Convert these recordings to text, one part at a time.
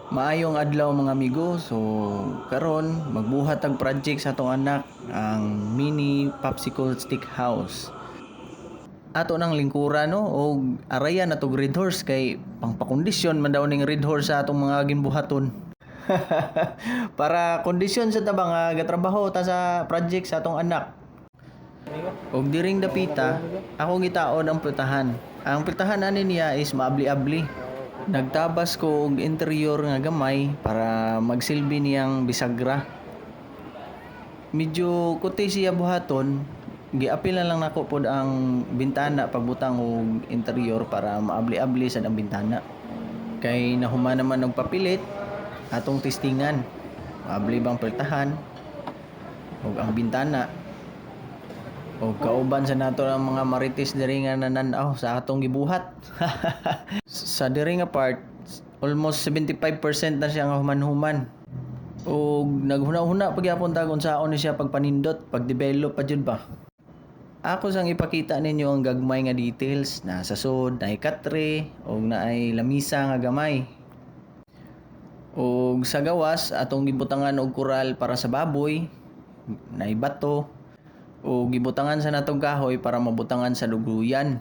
Maayong adlaw mga amigo. So karon magbuhat ang project sa atong anak, ang mini popsicle stick house. Ato nang lingkuran no og arayan na to red horse kay pangpakondisyon man daw ning red horse sa atong mga ginbuhaton. Para kondisyon sa tabang gatrabaho ta sa project sa atong anak. Og diring dapita, ako gitaod ang pultahan. Ang pultahan ani niya is maabli-abli. Nagtabas ko og interior nga gamay para magsilbi niyang bisagra. Medyo kuti siya buhaton, giapil na lang nako pod ang bintana pagbutang og interior para maabli-abli sad ang bintana. Kay nahuman naman og papilit atong testingan. Maabli bang pultahan og ang bintana. O kauban sa nato ang mga marites diri nga nananaw sa atong gibuhat. Sa diri nga part, almost 75% na siya nga human-human. O naghuna-huna pagyapon ta kung saon ni siya pagpanindot, pag-develop pa jud ba. Ako sang ipakita ninyo ang gagmay nga details na sa sud naay katre o naay lamisa nga gamay. O sa gawas atong gibutangan og kural para sa baboy, naay bato, o gibutangan sa natong kahoy para mabutangan sa luguyan.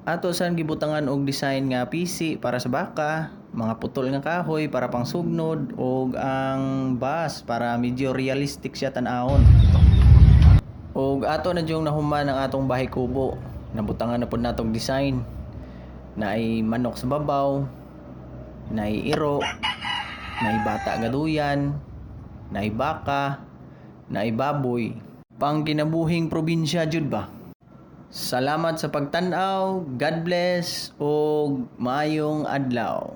Ato san gibutangan og design nga PC para sa baka, mga putol nga kahoy para pang sugnod og ang bus para medyo realistic siya tan-awon. Og ato na jung nahuman ang atong bahay kubo. Nabutangan na pud natong design. Naay manok sa babaw, naay iro, naay bata nga duyan, naay baka, naay baboy. Pang kinabuhing probinsya jud ba. Salamat sa pagtan-aw, God bless, ug maayong adlaw.